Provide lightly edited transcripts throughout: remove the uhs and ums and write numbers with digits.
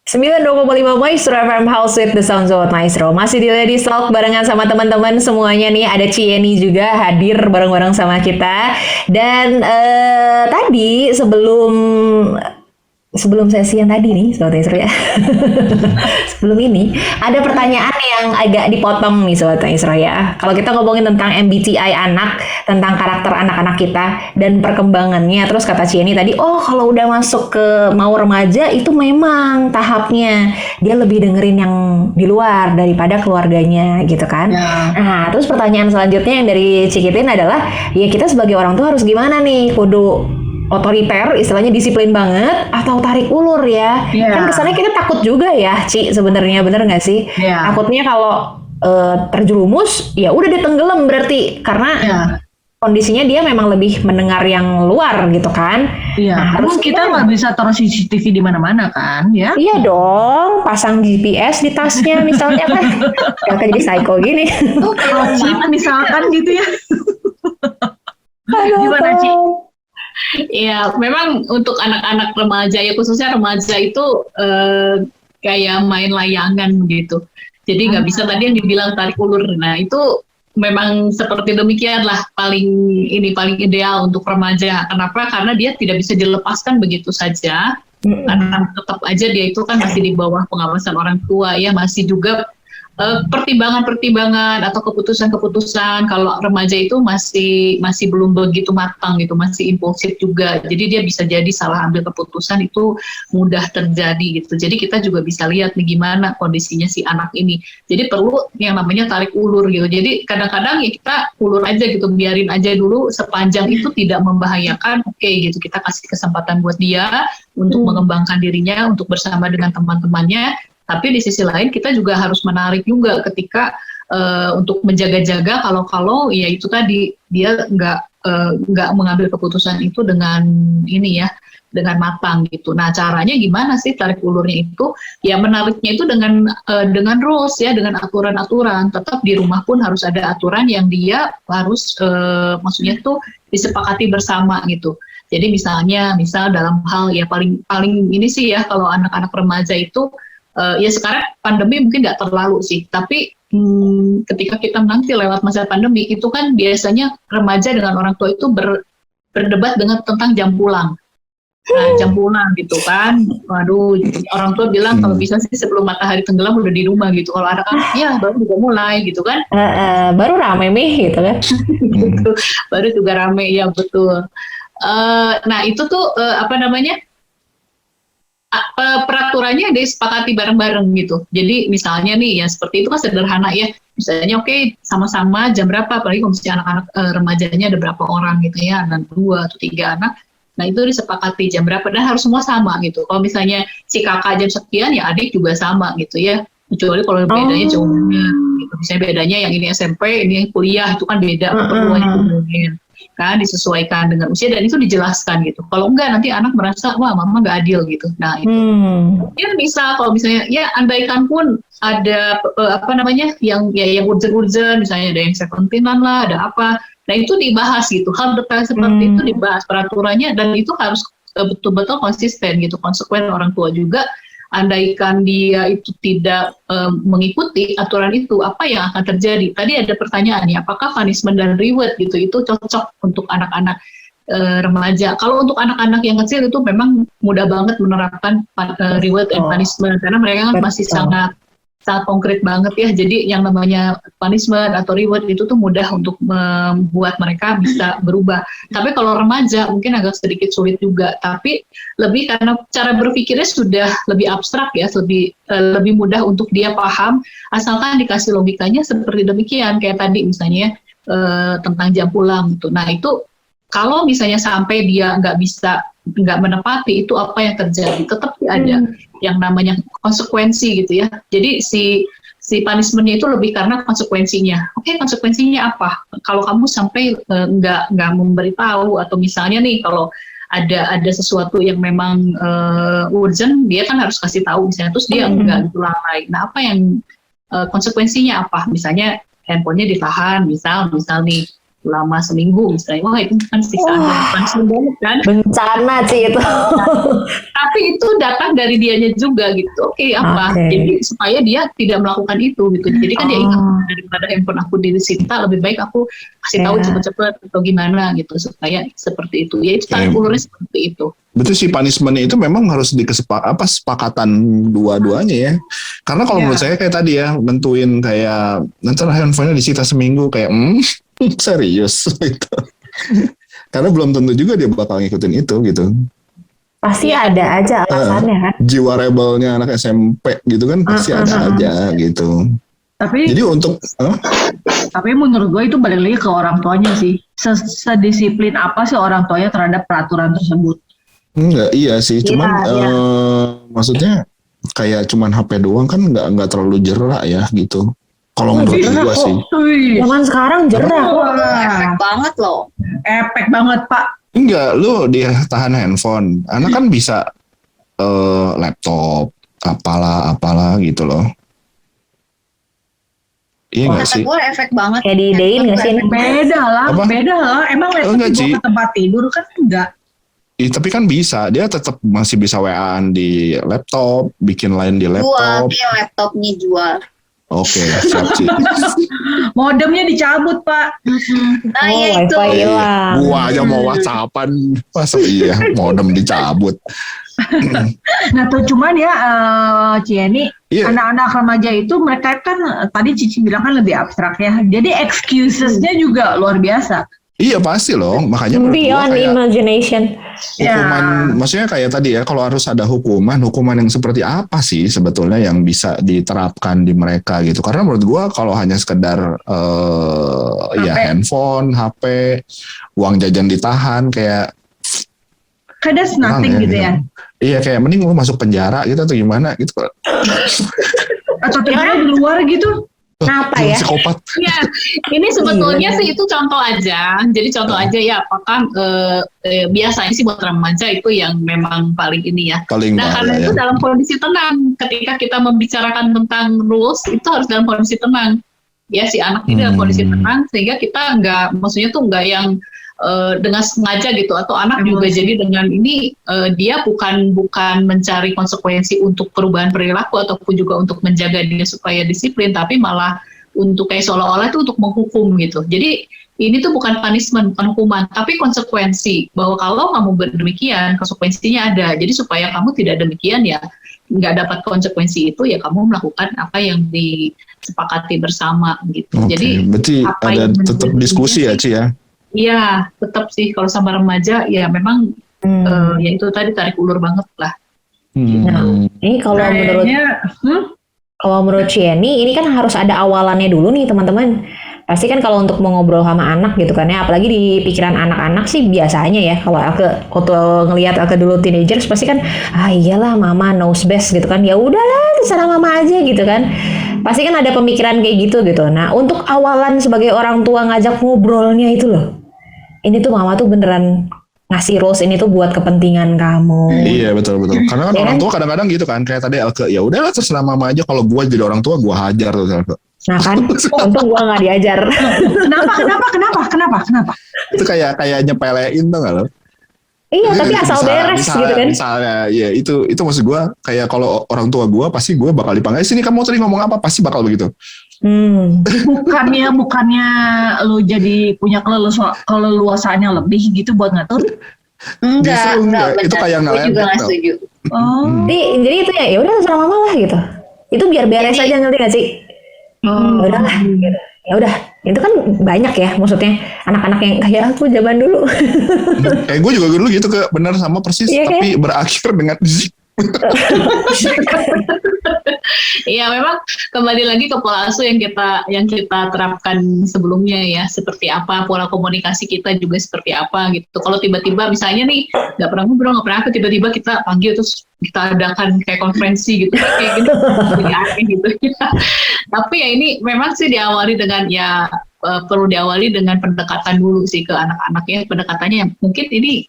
92,5 Maestro FM House with the Sounds of Maestro. Masih di Ladies Talk barengan sama teman-teman semuanya nih. Ada Cieni juga hadir bareng-bareng sama kita. Dan tadi sebelum sesi yang tadi nih, Sobat Maestro ya. Sebelum ini, ada pertanyaan yang agak dipotong nih Sobat Maestro ya. Kalau kita ngomongin tentang MBTI anak, tentang karakter anak-anak kita dan perkembangannya. Terus kata Cieni tadi, oh kalau udah masuk ke mau remaja itu memang tahapnya. Dia lebih dengerin yang di luar daripada keluarganya gitu kan. Ya. Nah, terus pertanyaan selanjutnya yang dari Cikitin adalah, ya kita sebagai orang tua harus gimana nih? Kudu otoriter, istilahnya disiplin banget, atau tarik ulur ya? Iya. Kan kesannya kita takut juga ya, Ci, sebenarnya bener nggak sih? Iya. Takutnya kalau terjerumus, ya udah dia tenggelam berarti, karena Iya. kondisinya dia memang lebih mendengar yang luar gitu kan? Iya. Nah, Terus harus kita gimana? nggak bisa taruh CCTV di mana-mana kan, ya? Iya dong, pasang GPS di tasnya misalnya kan, gak jadi psycho gini. Kalau chip misalkan gitu ya. Aduh, Gimana, Ci? Iya, memang untuk anak-anak remaja ya khususnya remaja itu kayak main layangan gitu. Jadi nggak bisa tadi yang dibilang tarik ulur. Nah itu memang seperti demikian lah paling ideal untuk remaja. Kenapa? Karena dia tidak bisa dilepaskan begitu saja. Karena tetap aja dia itu kan masih di bawah pengawasan orang tua ya, masih juga pertimbangan-pertimbangan atau keputusan-keputusan. Kalau remaja itu masih belum begitu matang gitu, masih impulsif juga. Jadi dia bisa jadi salah ambil keputusan itu mudah terjadi gitu. Jadi kita juga bisa lihat nih gimana kondisinya si anak ini. Jadi perlu yang namanya tarik ulur gitu. Jadi kadang-kadang ya kita ulur aja gitu, biarin aja dulu sepanjang itu tidak membahayakan. Oke gitu, kita kasih kesempatan buat dia untuk mengembangkan dirinya, untuk bersama dengan teman-temannya. Tapi di sisi lain kita juga harus menarik juga ketika untuk menjaga-jaga kalau ya itu tadi dia nggak mengambil keputusan itu dengan ini ya, dengan matang gitu. Nah caranya gimana sih tarik ulurnya itu? Ya menariknya itu dengan rules ya, dengan aturan-aturan. Tetap di rumah pun harus ada aturan yang dia harus maksudnya tuh disepakati bersama gitu. Jadi misal dalam hal ya paling ini sih ya, kalau anak-anak remaja itu ya sekarang pandemi mungkin nggak terlalu sih, tapi ketika kita nanti lewat masa pandemi itu kan biasanya remaja dengan orang tua itu berdebat tentang jam pulang. Nah, jam pulang gitu kan, waduh, orang tua bilang kalau bisa sih sebelum matahari tenggelam udah di rumah gitu. Kalau anak-anak ya baru juga mulai gitu kan. Baru rame nih gitu kan. Gitu. Baru juga rame ya betul. Nah itu tuh apa namanya? Peraturannya disepakati bareng-bareng gitu. Jadi misalnya nih ya seperti itu kan sederhana ya. Misalnya oke, sama-sama jam berapa, apalagi kalau misalnya anak-anak remajanya ada berapa orang gitu ya, dan 2 atau 3 anak. Nah itu disepakati jam berapa dan harus semua sama gitu. Kalau misalnya si kakak jam sekian ya adik juga sama gitu ya. Kecuali kalau bedanya jauh gitu. Misalnya bedanya yang ini SMP, ini kuliah itu kan beda keperluannya kemudian. Kan disesuaikan dengan usia dan itu dijelaskan gitu. Kalau enggak nanti anak merasa wah mama nggak adil gitu. Nah itu ya bisa kalau misalnya ya andaikan pun ada apa namanya yang urgent misalnya ada yang 17-an lah, ada apa. Nah itu dibahas gitu. Hal detail seperti itu dibahas peraturannya dan itu harus betul-betul konsisten gitu, konsekuen orang tua juga. Andaikan dia itu tidak mengikuti aturan itu, apa yang akan terjadi? Tadi ada pertanyaan ya, apakah punishment dan reward gitu itu cocok untuk anak-anak remaja? Kalau untuk anak-anak yang kecil itu memang mudah banget menerapkan reward and punishment karena mereka kan masih sangat konkret banget ya. Jadi yang namanya punishment atau reward itu tuh mudah untuk membuat mereka bisa berubah. Tapi kalau remaja mungkin agak sedikit sulit juga. Tapi lebih karena cara berpikirnya sudah lebih abstrak ya, lebih mudah untuk dia paham. Asalkan dikasih logikanya seperti demikian. Kayak tadi misalnya tentang jam pulang gitu. Nah itu kalau misalnya sampai dia nggak menepati itu apa yang terjadi, tetap ada yang namanya konsekuensi gitu ya. Jadi si punishment-nya itu lebih karena konsekuensinya. Oke, konsekuensinya apa? Kalau kamu sampai nggak memberitahu atau misalnya nih kalau ada sesuatu yang memang urgent, dia kan harus kasih tahu misalnya, terus dia nggak lalai. Nah, apa yang konsekuensinya apa? Misalnya handphonenya ditahan, misal nih. selama seminggu misalnya, wah itu kan siksaan langsung banget kan. Bencana sih itu. Tapi itu datang dari dianya juga gitu. Oke, apa? Oke. Jadi supaya dia tidak melakukan itu gitu. Jadi kan dia ingat daripada handphone aku disita, lebih baik aku kasih tahu Ya. cepet-cepet atau gimana gitu supaya seperti itu. Ya itu tarik ulurnya seperti itu. Betul sih, punishment itu memang harus kesepakatan dua-duanya ya. Karena kalau menurut saya kayak tadi ya, nentuin kayak nanti handphonenya disita seminggu kayak serius gitu. Karena belum tentu juga dia bakal ngikutin itu gitu. Pasti ada aja alasannya kan. Jiwa rebelnya anak SMP gitu kan pasti ada aja gitu. Tapi Jadi untuk tapi menurut gue itu balik lagi ke orang tuanya sih. Sedisiplin apa sih orang tuanya terhadap peraturan tersebut? enggak, iya sih, cuman Iya. maksudnya kayak cuman HP doang kan nggak terlalu jerak ya gitu. Kalau menurut gua sih. Zaman sekarang jerak kok. Efek banget loh. Efek banget Pak. Enggak, lu dia tahan handphone. Anak kan bisa laptop, apalah gitu loh. Iya nggak Kata sih? gue efek banget. Kayak diidein nggak sih? Beda lah, Apa? beda lah. Emang Enggak, laptop Ci. dibawa ke tempat tidur kan enggak. Tapi kan bisa, dia tetap masih bisa WA-an di laptop, bikin lain di Jual, laptop. dia laptopnya jual. Oke, siap sih. Modemnya dicabut Pak. Nah ya itu. Wifi hilang. Gua aja mau WhatsAppan, masa iya modem dicabut. Nah tuh cuman ya Cieni, Iya. anak-anak remaja itu mereka kan tadi Cici bilang kan lebih abstrak ya. Jadi excusesnya juga luar biasa. Iya pasti loh, makanya menurut gua Beyond kayak imagination. hukuman, maksudnya kayak tadi ya, kalau harus ada hukuman yang seperti apa sih sebetulnya yang bisa diterapkan di mereka gitu? Karena menurut gua kalau hanya sekedar ya handphone, HP, uang jajan ditahan kayak That's nothing kurang gitu ya. Iya kayak mending lu masuk penjara gitu atau gimana gitu. Atau tidurnya di luar gitu. Kenapa Lu ya? psikopat. Ya, ini sebetulnya sih itu contoh aja. Jadi contoh aja ya, apakah biasanya sih buat remaja itu yang memang paling ini ya. Paling Nah, karena bahaya itu ya. dalam kondisi tenang. Ketika kita membicarakan tentang rules, itu harus dalam kondisi tenang. Ya, si anak ini dalam kondisi tenang, sehingga kita maksudnya tuh nggak yang dengan sengaja gitu, atau anak juga jadi dengan ini dia bukan mencari konsekuensi untuk perubahan perilaku ataupun juga untuk menjaga dia supaya disiplin, tapi malah untuk kayak seolah-olah itu untuk menghukum gitu. Jadi ini tuh bukan punishment, bukan hukuman, tapi konsekuensi, bahwa kalau kamu demikian konsekuensinya ada. Jadi supaya kamu tidak demikian ya nggak dapat konsekuensi itu, ya kamu melakukan apa yang disepakati bersama gitu. Oke, Jadi berarti apa ada yang tetap menjadi diskusi ya Ci ya. iya, tetap sih kalau sama remaja ya memang ya itu tadi tarik ulur banget lah. Ini kalau menurut Cieni, ini kan harus ada awalannya dulu nih teman-teman. Pasti kan kalau untuk mau ngobrol sama anak gitu kan ya, apalagi di pikiran anak-anak sih biasanya ya, kalau waktu ngelihat dulu teenagers pasti kan, iyalah mama knows best gitu kan, ya udahlah terserah mama aja gitu kan. Pasti kan ada pemikiran kayak gitu. Nah, untuk awalan sebagai orang tua ngajak ngobrolnya itu loh. Ini tuh mama tuh beneran ngasih rules ini tuh buat kepentingan kamu. Iya betul. Karena kan Ya orang kan? tua kadang-kadang gitu kan, kayak tadi Elke, ya udahlah terserah mama aja, kalau gua jadi orang tua gua hajar tuh Elke. Nah kan, untung gua nggak diajar. Kenapa? Itu kayak nyepelein tuh nggak lo? Iya, tapi asal beres gitu kan. Misalnya, ya itu maksud gua, kayak kalau orang tua gua pasti gua bakal dipanggil, sini kamu tadi ngomong apa, pasti bakal begitu. Bukannya lu jadi punya keleluasaannya lebih gitu buat ngatur? Enggak, Justru enggak. Itu benar. kayak Gue juga ngelempet, nggak tau. setuju. Jadi itu ya udah terserah mama lah gitu. Itu biar beres aja, ngerti gak sih? Ya udahlah gitu. Ya udah, itu kan banyak ya, maksudnya anak-anak yang kayak aku zaman dulu. Kayak gue juga dulu gitu, benar sama persis, Iya, tapi berakhir dengan zik. Iya, memang kembali lagi ke pola asuh yang kita terapkan sebelumnya ya, seperti apa pola komunikasi kita juga seperti apa gitu. Kalau tiba-tiba misalnya nih nggak pernah ngobrol, nggak pernah tiba-tiba kita panggil terus kita adakan kayak konferensi gitu, kayak gitu, jadi aneh gitu. Tapi ya ini memang sih diawali dengan perlu diawali dengan pendekatan dulu sih ke anak-anaknya. Pendekatannya yang mungkin ini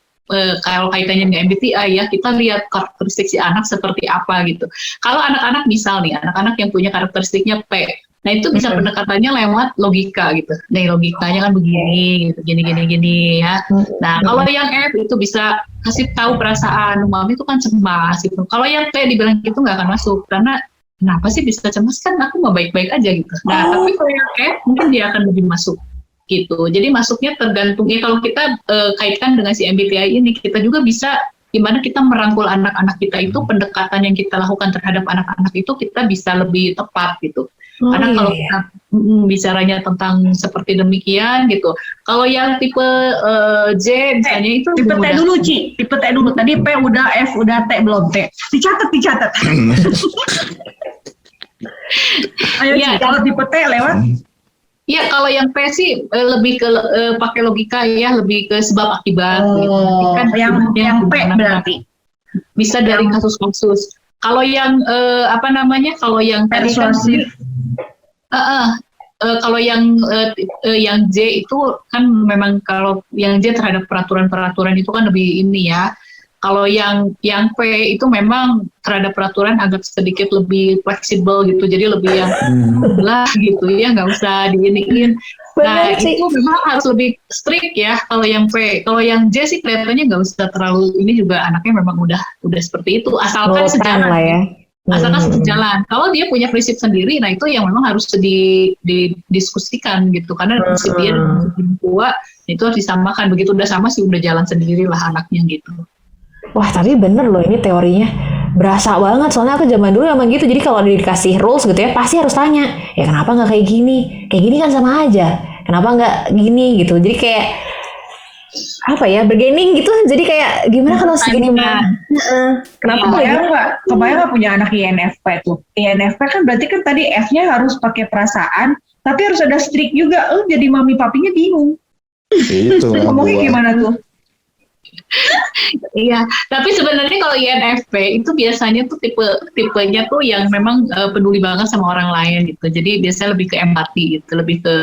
kalau kaitannya dengan MBTI ya, kita lihat karakteristik si anak seperti apa gitu. Kalau anak-anak misal nih, anak-anak yang punya karakteristiknya P. Nah itu bisa pendekatannya lewat logika gitu. Nih logikanya kan begini, gitu, gini ya. Nah kalau yang F itu bisa kasih tahu perasaan, mami itu kan cemas gitu. Kalau yang P dibilang gitu nggak akan masuk karena kenapa sih bisa cemas, kan aku mau baik-baik aja gitu. Nah tapi kalau yang F mungkin dia akan lebih masuk gitu. Jadi masuknya tergantung ya, kalau kita kaitkan dengan si MBTI ini, kita juga bisa gimana kita merangkul anak-anak kita itu, pendekatan yang kita lakukan terhadap anak-anak itu kita bisa lebih tepat gitu. Karena kalau kita bicaranya tentang seperti demikian gitu. Kalau yang tipe J misalnya itu Tipe T dulu, Ci. Tipe T dulu. Tadi P udah, F udah, T belum. T. Dicatat. Ayo, Ya, Ci, kalau tipe T lewat. Iya, kalau yang P sih lebih ke pakai logika ya, lebih ke sebab akibat. Gitu. Kan Yang P berarti. Bisa dari kasus-kasus. Kalau yang kalau yang tadi kan, Persuasif. kalau yang J itu kan memang, kalau yang J terhadap peraturan-peraturan itu kan lebih ini ya. Kalau yang P itu memang terhadap peraturan agak sedikit lebih fleksibel gitu, jadi lebih yang lah gitu ya, nggak usah diiniin. Nah itu memang harus lebih strict ya kalau yang P. Kalau yang J sih kelihatannya nggak usah terlalu, ini juga anaknya memang udah seperti itu, asalkan sejalan lah ya. Asalkan sejalan. Kalau dia punya prinsip sendiri, nah itu yang memang harus didiskusikan gitu, karena prinsip dia dan prinsip tua itu harus disamakan. Begitu udah sama sih udah jalan sendiri lah anaknya gitu. Wah tapi bener loh ini teorinya, berasa banget, soalnya aku zaman dulu emang gitu. Jadi kalau dikasih rules gitu ya pasti harus tanya, ya kenapa nggak kayak gini kan sama aja, kenapa nggak gini gitu. Jadi kayak apa ya, bargaining gitu. Jadi kayak gimana kalau segini mah kenapa Kebayang nggak punya anak INFP tuh? INFP kan berarti kan tadi F-nya harus pakai perasaan, tapi harus ada strict juga. Jadi mami papinya bingung. Itu Ngomongnya gimana tuh? Iya, tapi sebenarnya kalau INFP itu biasanya tuh tipenya tuh yang memang peduli banget sama orang lain gitu. Jadi biasanya lebih ke empati gitu, lebih ke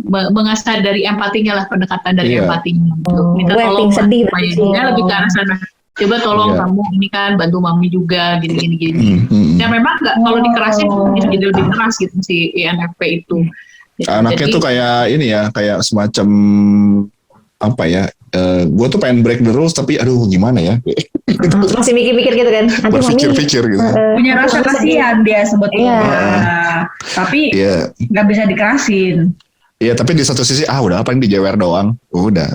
mengasah dari empatinya lah, pendekatan dari empatinya. Gitu. Minta tolong sedih lebih ke arah sana. Coba tolong kamu ini kan bantu mami juga gini. Ya memang nggak, kalau dikerasin bisa jadi lebih keras gitu si INFP itu. Anaknya tuh kayak ini ya, kayak semacam apa ya? Gue tuh pengen break the rules tapi aduh gimana ya? Masih mikir-mikir gitu kan? Berpikir-pikir gitu. Punya rasa kasihan dia sebetulnya, tapi nggak bisa dikerasin. Iya, tapi di satu sisi udah paling dijewer doang, udah.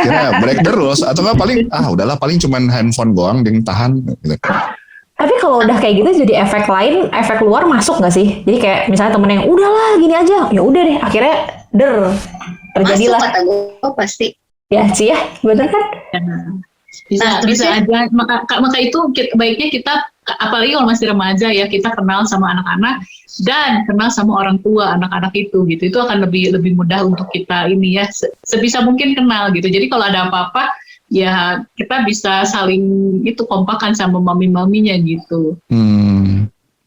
Kira break the rules atau nggak paling udahlah paling cuman handphone doang yang tahan. Gitu. Tapi kalau udah kayak gitu jadi efek lain, efek luar masuk nggak sih? Jadi kayak misalnya temen yang udahlah gini aja, ya udah deh, akhirnya terjadilah. Masuk kata gue pasti. Ya sih ya, bener kan? Bisa aja. Maka itu baiknya kita, apalagi kalau masih remaja ya, kita kenal sama anak-anak dan kenal sama orang tua anak-anak itu gitu. Itu akan lebih mudah untuk kita ini ya, sebisa mungkin kenal gitu. Jadi kalau ada apa-apa ya kita bisa saling itu kompakan sama mami-maminya gitu.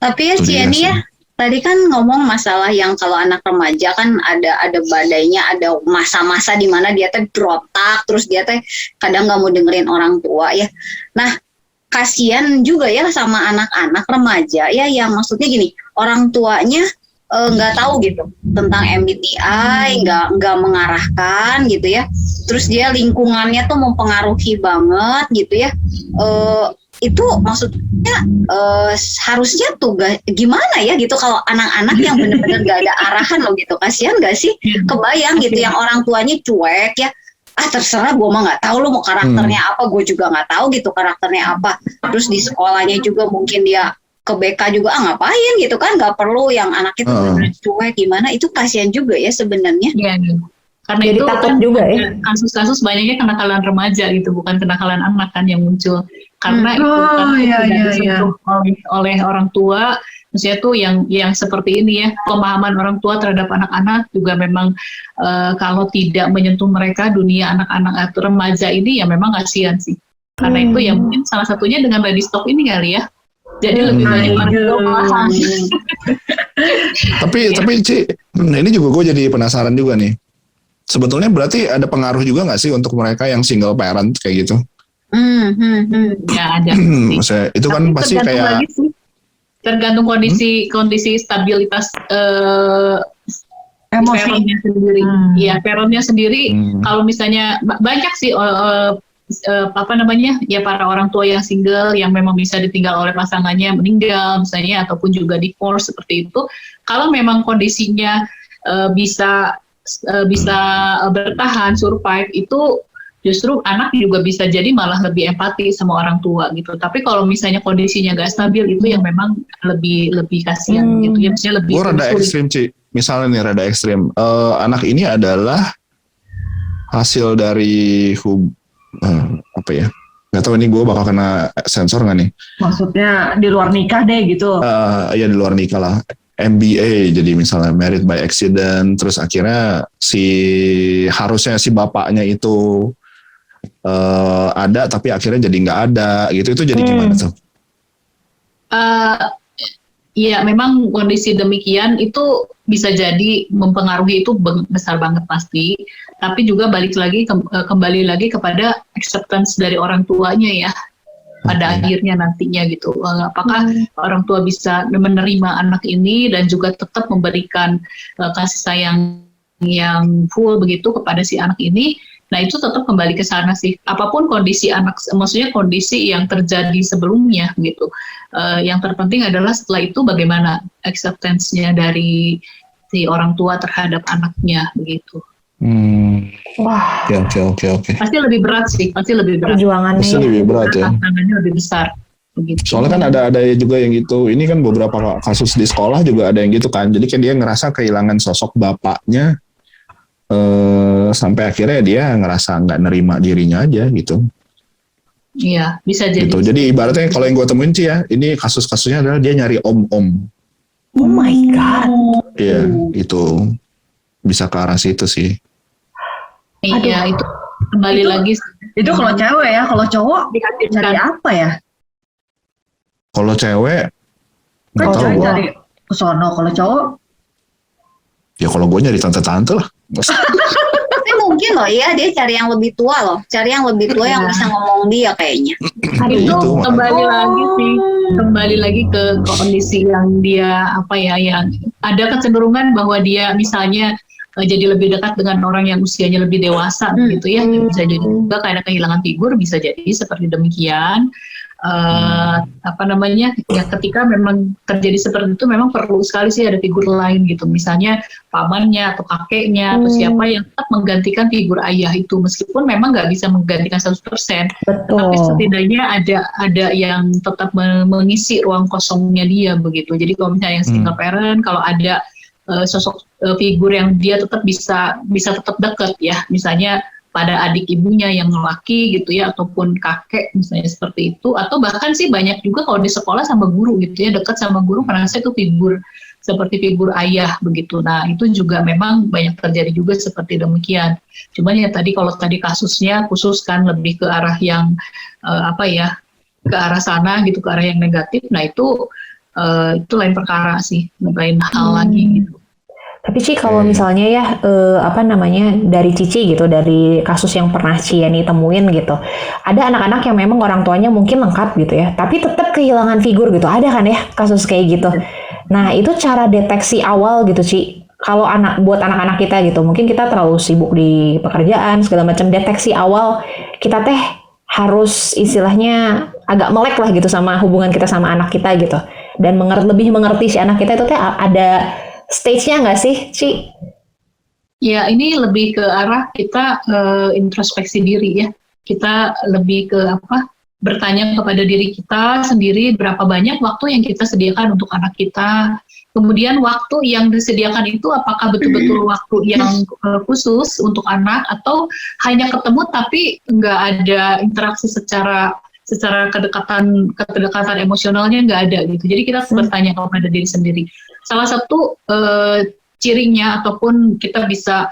Tapi ya Ciani ya, tadi kan ngomong masalah yang kalau anak remaja kan ada badainya, ada masa-masa di mana dia teh berontak, terus dia teh kadang nggak mau dengerin orang tua ya. Nah, kasihan juga ya sama anak-anak remaja ya, yang maksudnya gini, orang tuanya nggak tahu gitu tentang MBTI, nggak mengarahkan gitu ya. Terus dia lingkungannya tuh mempengaruhi banget gitu ya. Itu maksudnya harusnya tuh gimana ya gitu kalau anak-anak yang benar-benar gak ada arahan loh gitu, kasihan gak sih? Kebayang gitu yang orang tuanya cuek ya, terserah gue mah nggak tahu lo mau karakternya apa, gue juga nggak tahu gitu karakternya apa. Terus di sekolahnya juga mungkin dia ke BK juga ngapain gitu kan, nggak perlu yang anak itu benar-benar cuek gimana, itu kasihan juga ya sebenarnya. Iya. Karena jadi itu takut kan juga ya. Kasus-kasus banyaknya kenakalan remaja gitu, bukan kenakalan anak kan yang muncul. Karena itu kan tidak disentuh oleh orang tua. Maksudnya tuh yang seperti ini ya, pemahaman orang tua terhadap anak-anak juga memang kalau tidak menyentuh mereka, dunia anak-anak atau remaja ini ya memang kasihan sih. Karena itu ya mungkin salah satunya dengan ready stock ini kali ya. Jadi lebih banyak orang tua paham. Tapi Ci, ini juga gue jadi penasaran juga nih. Sebetulnya berarti ada pengaruh juga nggak sih untuk mereka yang single parent kayak gitu? Ya ada. Maksudnya, itu kan pasti kayak tergantung kondisi stabilitas Emosi. parentnya sendiri. Ya, parentnya sendiri. Kalau misalnya banyak sih ya para orang tua yang single yang memang bisa ditinggal oleh pasangannya meninggal misalnya ataupun juga divorce seperti itu. Kalau memang kondisinya bisa bertahan, survive, itu justru anak juga bisa jadi malah lebih empati sama orang tua gitu. Tapi kalau misalnya kondisinya nggak stabil, itu yang memang lebih kasihan gitu ya, misalnya lebih Gue rada sulit. ekstrim, Ci. Misalnya nih rada ekstrim. Anak ini adalah hasil dari apa ya? Gak tahu ini gue bakal kena sensor nggak nih? Maksudnya di luar nikah deh gitu. Ya di luar nikah lah. MBA, jadi misalnya married by accident, terus akhirnya harusnya si bapaknya itu ada tapi akhirnya jadi nggak ada gitu, itu jadi gimana tuh? Iya, memang kondisi demikian itu bisa jadi mempengaruhi, itu besar banget pasti. Tapi juga kembali lagi kepada acceptance dari orang tuanya ya, pada akhirnya nantinya gitu. Apakah orang tua bisa menerima anak ini dan juga tetap memberikan kasih sayang yang full begitu kepada si anak ini. Nah, itu tetap kembali ke sana sih. Apapun kondisi anak, maksudnya kondisi yang terjadi sebelumnya gitu. Yang terpenting adalah setelah itu bagaimana acceptance-nya dari si orang tua terhadap anaknya begitu. Wah, Oke. Pasti lebih berat sih, pasti lebih berat. perjuangannya. Pasti lebih berat ya. Tantangannya lebih besar. Begitu. Soalnya kan ada juga yang gitu. Ini kan beberapa kasus di sekolah juga ada yang gitu kan. Jadi kan dia ngerasa kehilangan sosok bapaknya. Sampai akhirnya dia ngerasa nggak nerima dirinya aja gitu. Iya, bisa jadi. Gitu. Jadi ibaratnya kalau yang gue temuin sih ya, ini kasus-kasusnya adalah dia nyari om-om. Oh my God. Iya, itu bisa ke arah situ sih. Iya, itu kembali lagi. Itu kalau cewek ya, kalau cowok Dihadirkan. cari apa ya? Kalau cewek, nggak Kan tahu cewek gue. cari kesono, kalau cowok Ya kalau gue nyari tante-tante lah. Tapi mungkin loh ya dia cari yang lebih tua loh, cari yang lebih tua yang bisa ngomong dia kayaknya. Itu Itu, kembali lagi sih, kembali lagi ke kondisi yang dia yang ada kecenderungan bahwa dia misalnya jadi lebih dekat dengan orang yang usianya lebih dewasa gitu ya, bisa jadi juga karena kehilangan figur, bisa jadi seperti demikian. Ya ketika memang terjadi seperti itu memang perlu sekali sih ada figur lain gitu, misalnya pamannya atau kakeknya atau siapa yang tetap menggantikan figur ayah itu, meskipun memang nggak bisa menggantikan 100%, tapi setidaknya ada yang tetap mengisi ruang kosongnya dia begitu. Jadi kalau misalnya yang single parent, kalau ada sosok figur yang dia tetap bisa tetap dekat ya, misalnya pada adik ibunya yang laki gitu ya, ataupun kakek misalnya seperti itu, atau bahkan sih banyak juga kalau di sekolah sama guru gitu ya, dekat sama guru karena saya itu figur seperti figur ayah begitu. Nah itu juga memang banyak terjadi juga seperti demikian. Cuman ya kalau tadi kasusnya khusus kan lebih ke arah yang ke arah sana gitu, ke arah yang negatif. Nah itu lain perkara sih, lain hal lagi gitu. Tapi Ci, kalau misalnya ya dari Cici gitu, dari kasus yang pernah Cieni temuin gitu, ada anak-anak yang memang orang tuanya mungkin lengkap gitu ya, tapi tetap kehilangan figur gitu, ada kan ya kasus kayak gitu. Nah itu cara deteksi awal gitu Ci, kalau buat anak-anak kita gitu, mungkin kita terlalu sibuk di pekerjaan segala macam, deteksi awal kita teh harus istilahnya agak melek lah gitu sama hubungan kita sama anak kita gitu, dan lebih mengerti si anak kita itu teh ada stage-nya nggak sih, Ci? Ya, ini lebih ke arah kita introspeksi diri ya. Kita lebih ke bertanya kepada diri kita sendiri, berapa banyak waktu yang kita sediakan untuk anak kita. Kemudian waktu yang disediakan itu apakah betul-betul waktu yang khusus untuk anak, atau hanya ketemu tapi nggak ada interaksi secara kedekatan emosionalnya nggak ada gitu. Jadi kita bertanya kepada diri sendiri. Salah satu cirinya ataupun kita bisa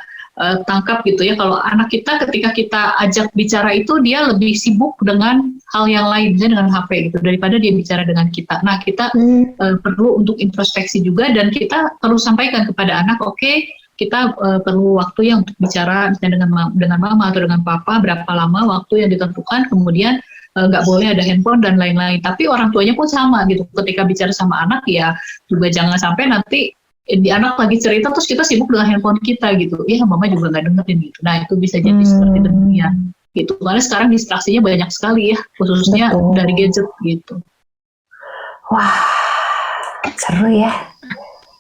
tangkap gitu ya, kalau anak kita ketika kita ajak bicara itu dia lebih sibuk dengan hal yang lain, misalnya dengan HP gitu, daripada dia bicara dengan kita. Nah kita perlu untuk introspeksi juga, dan kita perlu sampaikan kepada anak, oke, kita perlu waktu yang untuk bicara misalnya dengan mama atau dengan papa, berapa lama waktu yang ditentukan, kemudian nggak boleh ada handphone dan lain-lain. Tapi orang tuanya pun sama gitu. Ketika bicara sama anak ya juga jangan sampai nanti di anak lagi cerita terus kita sibuk dengan handphone kita gitu. Ya mama juga nggak dengerin gitu. Nah itu bisa jadi seperti demikian gitu. Karena sekarang distraksinya banyak sekali ya, khususnya dari gadget gitu. Wah, seru ya.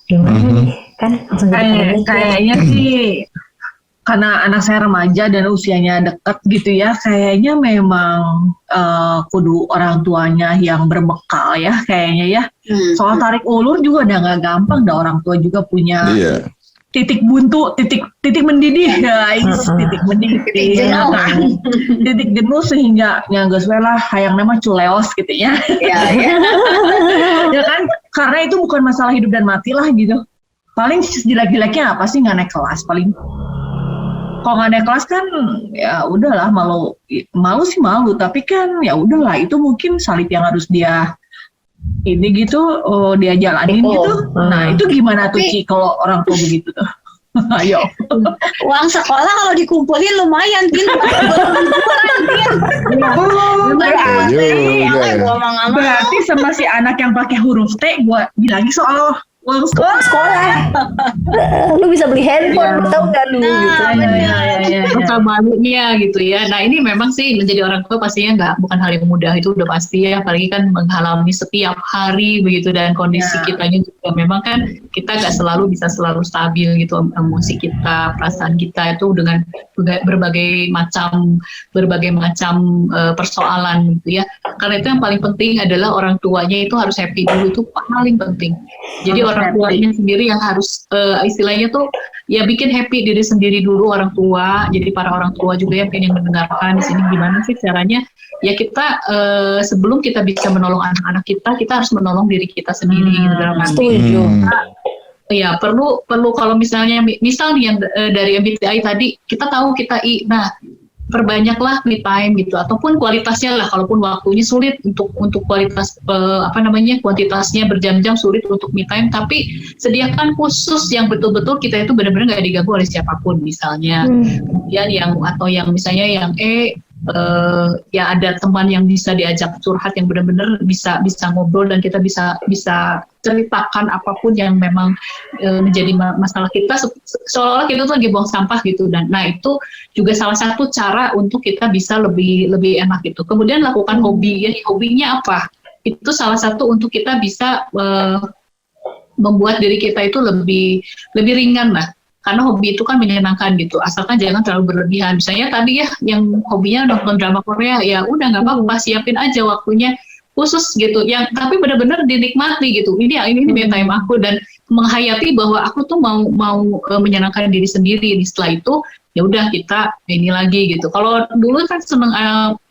Gimana nih? Kan langsung jadi Kayaknya sih karena anak saya remaja dan usianya dekat gitu ya, kayaknya memang kudu orang tuanya yang berbekal ya kayaknya ya. Soal tarik ulur juga udah nggak gampang, dah orang tua juga punya titik buntu, titik mendidih guys, titik mendidih, titik jenuh sehingga nggak sesuai lah, hayang nama culeos gitu ya. Ya kan, karena itu bukan masalah hidup dan mati lah gitu. Paling jelek-jeleknya apa sih, nggak naik kelas paling. Kalau nggak naik kelas kan ya udahlah, malu sih malu, tapi kan ya udahlah, itu mungkin salib yang harus dia ini gitu, dia jalanin gitu. Nah itu gimana tuh Ci kalau orang tua begitu tuh? Ayo. Uang sekolah kalau dikumpulin lumayan, Berarti sama si anak yang pakai huruf T, gua bilangin soal uang sekolah. Lu bisa beli handphone, tahu nggak lu? Rasa malunya gitu ya. Nah ini memang sih menjadi orang tua pastinya bukan hal yang mudah, itu udah pasti ya. Apalagi kan mengalami setiap hari begitu, dan kondisi kitanya juga memang kan kita nggak selalu bisa selalu stabil gitu, emosi kita, perasaan kita itu dengan berbagai macam persoalan gitu ya. Karena itu yang paling penting adalah orang tuanya itu harus happy dulu, itu paling penting. Jadi orang tuanya sendiri yang harus istilahnya tuh ya bikin happy diri sendiri dulu orang tua. Jadi para orang tua juga yang pengen mendengarkan di sini gimana sih caranya ya kita sebelum kita bisa menolong anak-anak kita harus menolong diri kita sendiri gitu dalam arti. Ya perlu kalau misalnya misal nih yang dari MBTI tadi kita tahu perbanyaklah me time gitu, ataupun kualitasnya lah, kalaupun waktunya sulit untuk kualitas kuantitasnya berjam-jam sulit untuk me time, tapi sediakan khusus yang betul-betul kita itu benar-benar nggak diganggu oleh siapapun misalnya. Kemudian yang misalnya yang ya ada teman yang bisa diajak curhat, yang benar-benar bisa ngobrol dan kita bisa ceritakan apapun yang memang menjadi masalah kita, seolah-olah kita tuh lagi buang sampah gitu. Dan nah itu juga salah satu cara untuk kita bisa lebih enak gitu. Kemudian lakukan hobi, ya hobinya apa? Itu salah satu untuk kita bisa membuat diri kita itu lebih ringan lah. Karena hobi itu kan menyenangkan gitu, asalkan jangan terlalu berlebihan. Misalnya tadi ya, yang hobinya nonton drama Korea, ya udah nggak apa-apa, siapin aja waktunya khusus gitu, yang tapi benar-benar dinikmati gitu. Ini me time aku, dan menghayati bahwa aku tuh mau menyenangkan diri sendiri. Setelah itu ya udah kita ini lagi gitu. Kalau dulu kan seneng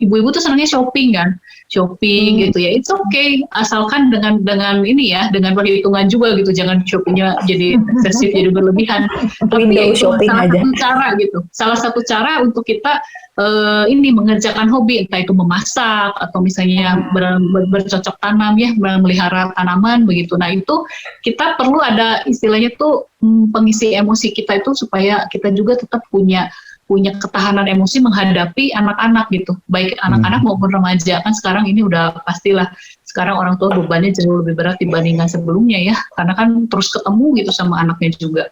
ibu-ibu tuh senangnya shopping kan, gitu ya, it's okay, asalkan dengan ini ya, dengan perhitungan juga gitu, jangan shoppingnya jadi eksesif, jadi berlebihan. Tapi itu salah satu cara untuk kita ini mengerjakan hobi, entah itu memasak atau misalnya bercocok tanam ya, memelihara tanaman begitu. Nah itu kita perlu ada istilahnya tuh pengisi emosi kita itu, supaya kita juga tetap punya ketahanan emosi menghadapi anak-anak gitu, baik anak-anak maupun remaja. Kan sekarang ini udah pastilah sekarang orang tua bebannya jauh lebih berat dibandingkan sebelumnya ya, karena kan terus ketemu gitu sama anaknya juga.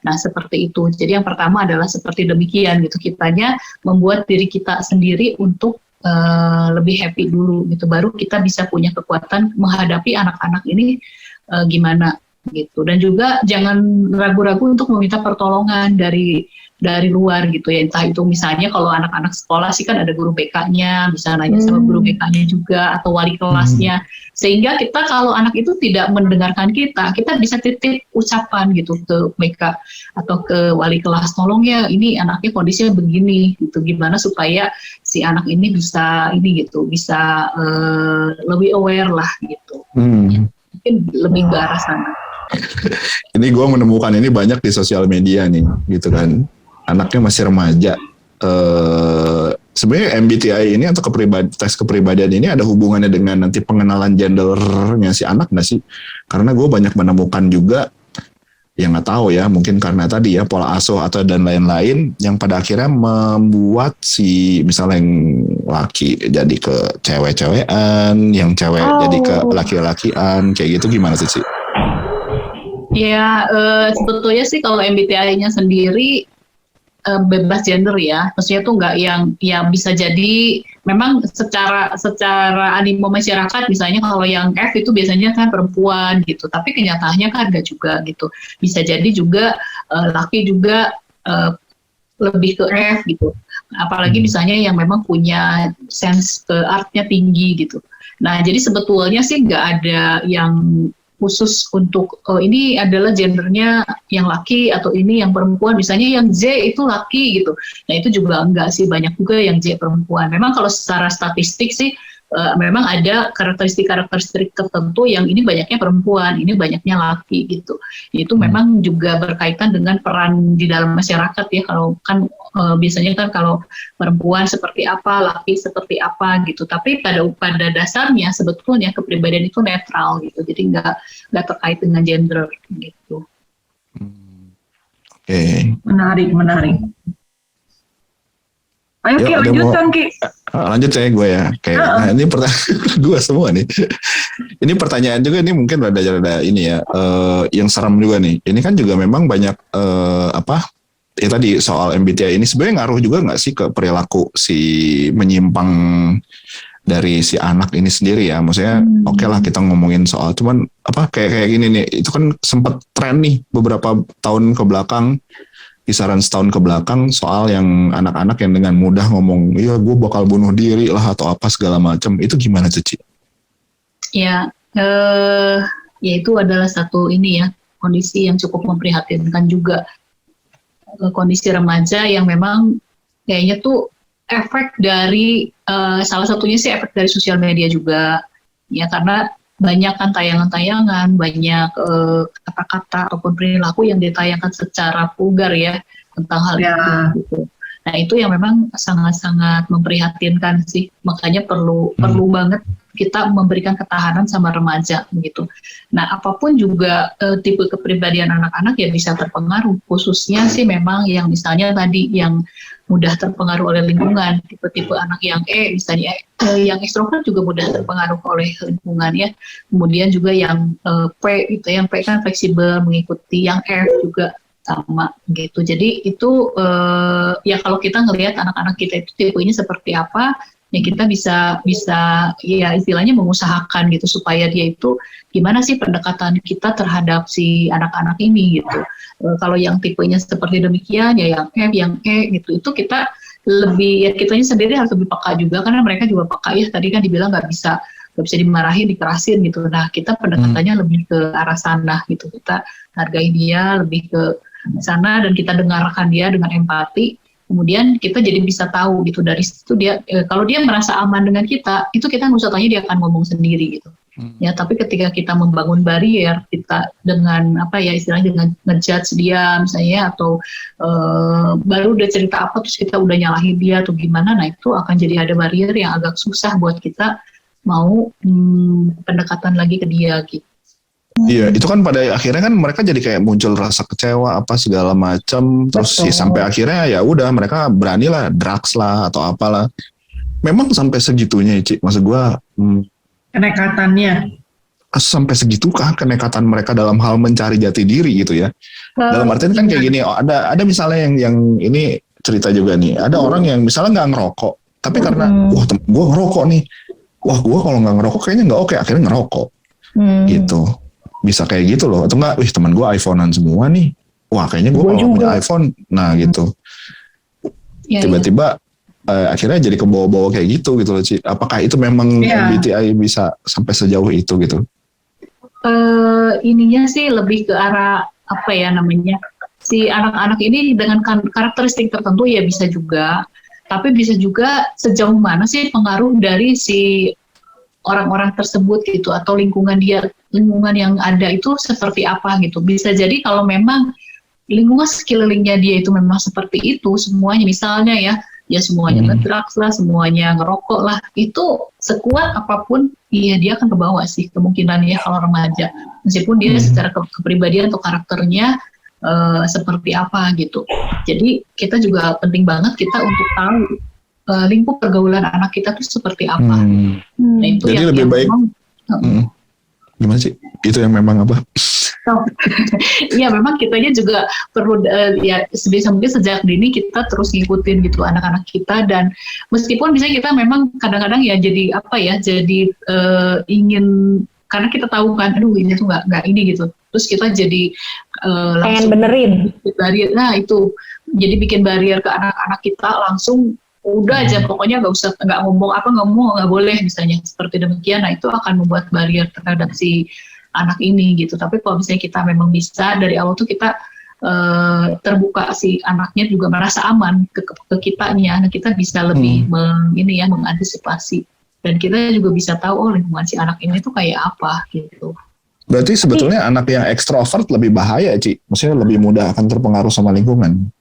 Nah seperti itu. Jadi yang pertama adalah seperti demikian gitu, kitanya membuat diri kita sendiri untuk lebih happy dulu gitu, baru kita bisa punya kekuatan menghadapi anak-anak ini gimana gitu. Dan juga jangan ragu-ragu untuk meminta pertolongan dari luar gitu ya, entah itu misalnya kalau anak-anak sekolah sih kan ada guru BK-nya, bisa nanya sama guru BK-nya juga atau wali kelasnya, sehingga kita kalau anak itu tidak mendengarkan kita bisa titip ucapan gitu ke BK atau ke wali kelas, tolong ya ini anaknya kondisinya begini gitu, gimana supaya si anak ini bisa lebih aware lah gitu. Mungkin lebih ke arah sana. Ini gue menemukan ini banyak di sosial media nih gitu kan. Anaknya masih remaja. Sebenarnya MBTI ini atau tes kepribadian ini ada hubungannya dengan nanti pengenalan gendernya si anak nggak sih? Karena gue banyak menemukan juga yang nggak tahu ya, mungkin karena tadi ya pola asuh atau dan lain-lain yang pada akhirnya membuat si misalnya yang laki jadi ke cewek-cewekan, yang cewek jadi ke laki-lakian, kayak gitu gimana sih? Ya, sebetulnya sih kalau MBTI-nya sendiri bebas gender ya, maksudnya tuh nggak yang bisa jadi memang secara animo masyarakat, misalnya kalau yang F itu biasanya kan perempuan gitu, tapi kenyataannya kan nggak juga gitu, bisa jadi juga laki juga lebih ke F gitu, apalagi misalnya yang memang punya sense ke artnya tinggi gitu. Nah jadi sebetulnya sih nggak ada yang khusus untuk ini adalah gendernya yang laki atau ini yang perempuan, misalnya yang Z itu laki gitu. Nah itu juga enggak sih, banyak juga yang Z perempuan. Memang kalau secara statistik sih memang ada karakteristik tertentu yang ini banyaknya perempuan, ini banyaknya laki gitu. Itu memang juga berkaitan dengan peran di dalam masyarakat ya. Kalau kan biasanya kan kalau perempuan seperti apa, laki seperti apa gitu. Tapi pada dasarnya sebetulnya kepribadian itu netral gitu. Jadi nggak terkait dengan gender gitu. Oke. Menarik. Ayo Ki, lanjutkan Ki. Lanjut saya gue ya. Kayak nah, ini pertanyaan gue semua nih. Ini pertanyaan juga ini mungkin rada ini ya. Yang seram juga nih. Ini kan juga memang banyak ya tadi soal MBTI ini sebenarnya ngaruh juga nggak sih ke perilaku si menyimpang dari si anak ini sendiri ya. Maksudnya oke lah kita ngomongin soal cuman kayak gini nih. Itu kan sempat tren nih beberapa tahun ke belakang. Kisaran setahun ke belakang soal yang anak-anak yang dengan mudah ngomong, iya gue bakal bunuh diri lah atau apa segala macam. Itu gimana Cici? Ya, ya itu adalah satu ini ya, kondisi yang cukup memprihatinkan juga. Kondisi remaja yang memang kayaknya tuh efek dari, salah satunya sih efek dari sosial media juga. Ya karena banyak kan tayangan-tayangan, banyak kata-kata ataupun perilaku yang ditayangkan secara vulgar ya tentang hal itu. Gitu. Nah itu yang memang sangat-sangat memprihatinkan sih, makanya perlu banget kita memberikan ketahanan sama remaja gitu. Nah apapun juga tipe kepribadian anak-anak ya bisa terpengaruh, khususnya sih memang yang misalnya tadi yang mudah terpengaruh oleh lingkungan, tipe-tipe anak yang misalnya yang ekstrovert juga mudah terpengaruh oleh lingkungan ya. Kemudian juga yang P itu, yang P kan fleksibel mengikuti, yang F juga sama gitu. Jadi itu ya kalau kita ngelihat anak-anak kita itu tipenya seperti apa, ya kita bisa ya istilahnya mengusahakan gitu supaya dia itu gimana sih pendekatan kita terhadap si anak-anak ini gitu. Kalau yang tipenya seperti demikian ya yang F, yang E gitu, itu kita lebih ya kitanya sendiri harus lebih peka juga karena mereka juga peka ya, tadi kan dibilang nggak bisa dimarahin, dikerasin gitu. Nah kita pendekatannya lebih ke arah sana gitu, kita hargai dia lebih ke sana dan kita dengarkan dia dengan empati. Kemudian kita jadi bisa tahu gitu dari situ dia kalau dia merasa aman dengan kita, itu kita nggak usah tanya, dia akan ngomong sendiri gitu. Ya tapi ketika kita membangun barrier, kita dengan istilahnya dengan ngejudge dia misalnya atau baru udah cerita apa terus kita udah nyalahin dia atau gimana, nah itu akan jadi ada barrier yang agak susah buat kita mau pendekatan lagi ke dia gitu. Iya, itu kan pada akhirnya kan mereka jadi kayak muncul rasa kecewa apa segala macam, terus sih sampai akhirnya ya udah mereka beranilah drugs lah atau apalah. Memang sampai segitunya Ci, maksud gua kenekatannya sampai segitu kah kenekatan mereka dalam hal mencari jati diri gitu ya. Dalam artian kan kayak gini, ada misalnya yang ini cerita juga nih, ada orang yang misalnya nggak ngerokok, tapi karena wah gue ngerokok nih, wah gue kalau nggak ngerokok kayaknya nggak oke, akhirnya ngerokok gitu. Bisa kayak gitu loh, atau enggak, teman gue iPhone-an semua nih, wah kayaknya gue kalau punya iPhone, nah gitu. Tiba-tiba akhirnya jadi kebawa-bawa kayak gitu loh Ci. Apakah itu memang MBTI bisa sampai sejauh itu gitu? Ininya sih lebih ke arah si anak-anak ini dengan karakteristik tertentu ya bisa juga, tapi bisa juga sejauh mana sih pengaruh dari si orang-orang tersebut gitu, atau lingkungan yang ada itu seperti apa gitu. Bisa jadi kalau memang lingkungan sekelilingnya dia itu memang seperti itu semuanya, misalnya ya semuanya ngedrugs lah, semuanya ngerokok lah, itu sekuat apapun dia akan kebawa sih kemungkinannya kalau remaja, meskipun dia secara kepribadian atau karakternya seperti apa gitu. Jadi kita juga penting banget kita untuk tahu lingkup pergaulan anak kita tuh seperti apa. Nah itu Jadi lebih baik. Gimana sih? Itu yang memang apa? Iya memang kitanya juga perlu ya sebisa mungkin sejak dini kita terus ngikutin gitu anak-anak kita, dan meskipun misalnya kita memang kadang-kadang ya jadi apa ya, jadi ingin, karena kita tahu kan aduh ini tuh nggak ini gitu, terus kita jadi pengen benerin. Barier, nah itu jadi bikin barier ke anak-anak kita langsung, udah aja pokoknya nggak ngomong nggak boleh misalnya seperti demikian. Nah itu akan membuat barier terhadap si anak ini gitu. Tapi kalau misalnya kita memang bisa dari awal tuh kita terbuka, si anaknya juga merasa aman ke kitanya, nah kita bisa lebih mengantisipasi, dan kita juga bisa tahu oh lingkungan si anak ini tuh kayak apa gitu. Berarti sebetulnya anak yang ekstrovert lebih bahaya, Ci. Maksudnya lebih mudah akan terpengaruh sama lingkungan.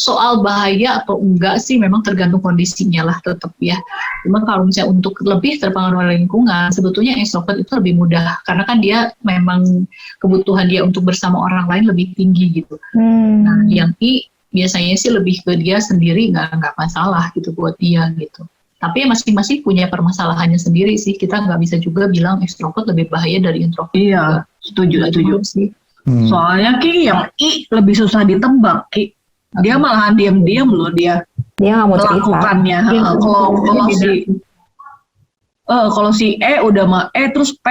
Soal bahaya atau enggak sih memang tergantung kondisinya lah tetap ya. Cuma kalau misalnya untuk lebih terpengaruh oleh lingkungan, sebetulnya extrovert itu lebih mudah karena kan dia memang kebutuhan dia untuk bersama orang lain lebih tinggi gitu. Nah, yang I biasanya sih lebih ke dia sendiri, nggak masalah gitu buat dia gitu. Tapi masing-masing punya permasalahannya sendiri sih. Kita nggak bisa juga bilang extrovert lebih bahaya dari introvert. Iya, setuju sih. Soalnya Ki yang I lebih susah ditebak, Ki. Dia malahan diam-diam loh dia nggak mau cerita. melakukannya. Kalau si E udah mah E terus P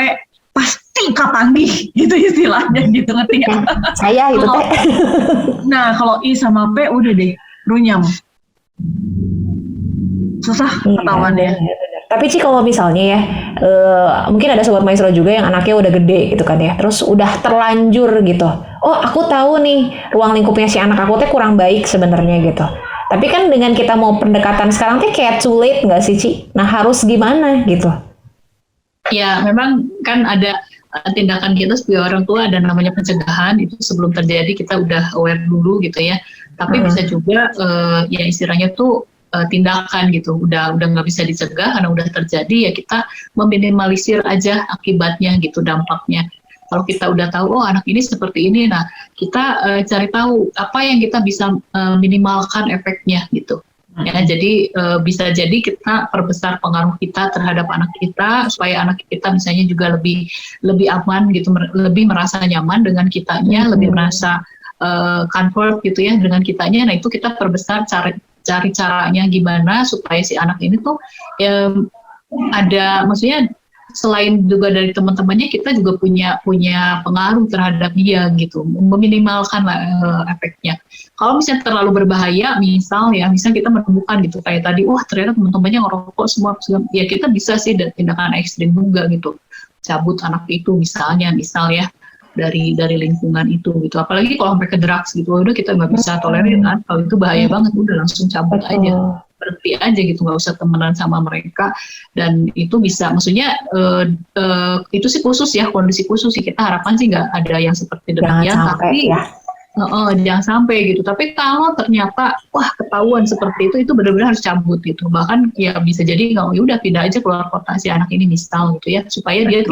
pasti kapan nih gitu istilahnya gitu, ngerti ya? Saya itu teh. Nah kalau I sama P udah deh runyam, susah ketahuan ya. Tapi sih kalau misalnya ya, mungkin ada sobat maestro juga yang anaknya udah gede gitu kan ya, terus udah terlanjur gitu. Oh aku tahu nih ruang lingkupnya si anak aku teh kurang baik sebenarnya gitu. Tapi kan dengan kita mau pendekatan sekarang teh kayak too late nggak sih Ci? Nah harus gimana gitu? Ya memang kan ada tindakan kita sebagai orang tua, ada namanya pencegahan, itu sebelum terjadi kita udah aware dulu gitu ya. Tapi bisa juga ya istilahnya tuh tindakan gitu, udah nggak bisa dicegah karena udah terjadi, ya kita meminimalisir aja akibatnya gitu, dampaknya. Kalau kita udah tahu oh anak ini seperti ini, nah kita cari tahu apa yang kita bisa minimalkan efeknya gitu. Ya jadi bisa jadi kita perbesar pengaruh kita terhadap anak kita supaya anak kita misalnya juga lebih aman gitu, lebih merasa nyaman dengan kitanya, lebih merasa comfort gitu ya dengan kitanya. Nah itu kita perbesar cari caranya gimana supaya si anak ini tuh ada, maksudnya selain juga dari teman-temannya, kita juga punya pengaruh terhadap dia gitu, meminimalkan efeknya. Kalau misalnya terlalu berbahaya, misalnya kita menemukan gitu kayak tadi, wah ternyata teman-temannya ngerokok semua, ya kita bisa sih tindakan ekstrim juga gitu, cabut anak itu misal ya dari lingkungan itu gitu. Apalagi kalau sampai ke drugs gitu, udah kita nggak bisa tolerir kan, kalau itu bahaya banget, udah langsung cabut aja, berhenti aja gitu, nggak usah temenan sama mereka. Dan itu bisa, maksudnya itu sih khusus ya, kondisi khusus sih, kita harapan sih nggak ada yang seperti demikian, tapi jangan sampai gitu. Tapi kalau ternyata wah ketahuan seperti itu benar-benar harus cabut gitu. Bahkan ya bisa jadi nggak, ya udah pindah aja keluar kota si anak ini misal gitu ya, supaya dia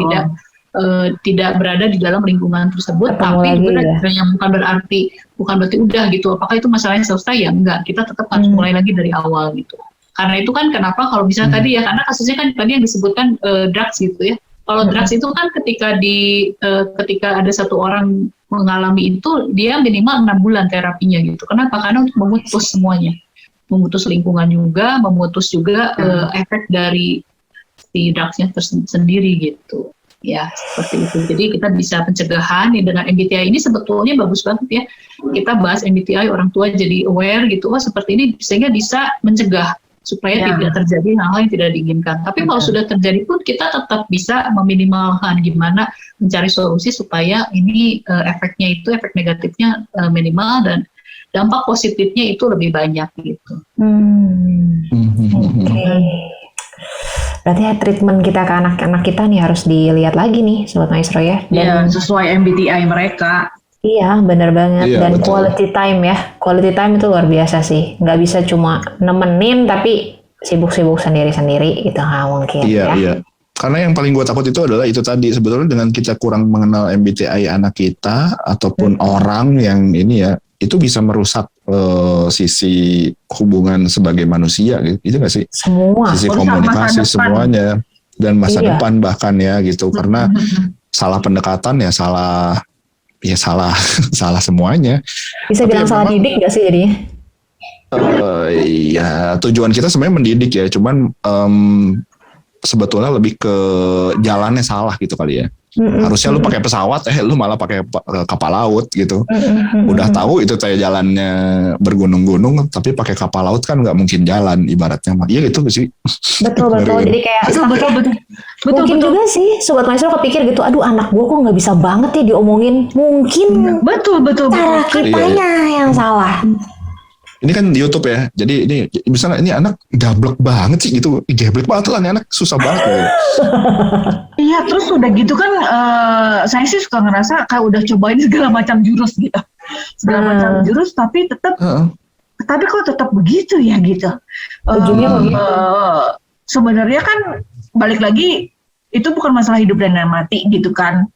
tidak berada di dalam lingkungan tersebut. Tapi juga yang bukan berarti udah gitu, apakah itu masalahnya selesai, ya enggak, kita tetap harus mulai lagi dari awal gitu. Karena itu kan kenapa kalau misalnya tadi ya, karena kasusnya kan tadi yang disebutkan drugs gitu ya. Kalau drugs itu kan ketika ada satu orang mengalami itu, dia minimal 6 bulan terapinya gitu. Kenapa? Karena untuk memutus semuanya, memutus lingkungan juga, memutus juga efek dari si drugsnya sendiri gitu. Ya seperti itu. Jadi kita bisa pencegahan ya, dengan MBTI ini sebetulnya bagus banget ya. Kita bahas MBTI, orang tua jadi aware gitu, seperti ini, sehingga bisa mencegah supaya tidak terjadi hal-hal yang tidak diinginkan. Tapi kalau sudah terjadi pun kita tetap bisa meminimalkan, gimana mencari solusi supaya ini efeknya itu, efek negatifnya minimal dan dampak positifnya itu lebih banyak gitu. Berarti treatment kita ke anak-anak kita nih harus dilihat lagi nih Sobat Maestro ya. Iya, sesuai MBTI mereka. Iya, benar banget. Iya, dan betul. quality time ya. Quality time itu luar biasa sih. Nggak bisa cuma nemenin tapi sibuk-sibuk sendiri-sendiri gitu, nggak mungkin Iya, ya. iya. Karena yang paling gue takut itu adalah itu tadi, sebetulnya dengan kita kurang mengenal MBTI anak kita ataupun orang yang ini ya, itu bisa merusak sisi hubungan sebagai manusia gitu. Itu nggak sih? Semua. Sisi Merusak komunikasi masa depan. semuanya dan masa Iya. depan bahkan ya gitu. Karena salah pendekatan ya salah salah semuanya. Bisa Tapi bilang ya salah memang- didik gak sih jadinya? Ya tujuan kita sebenarnya mendidik ya, cuman sebetulnya lebih ke jalannya salah gitu kali ya. Harusnya lu pakai pesawat, lu malah pakai kapal laut gitu. Udah tahu itu kayak jalannya bergunung-gunung, tapi pakai kapal laut kan nggak mungkin jalan ibaratnya. Iya gitu sih. Betul. Jadi kayak Betul. mungkin juga sih Sobat Maestro kepikir gitu, aduh anak gue kok nggak bisa banget ya diomongin. Mungkin Betul. cara kitanya yang salah. Ini kan di YouTube ya, jadi ini misalnya ini anak gablek banget sih gitu, gablek banget lah ini anak susah banget gitu. Iya, terus udah gitu kan saya sih suka ngerasa kayak udah cobain segala macam jurus gitu. Segala macam jurus tapi kok tetap begitu ya gitu. Ujungnya begitu. Sebenarnya kan balik lagi itu bukan masalah hidup dan mati gitu kan.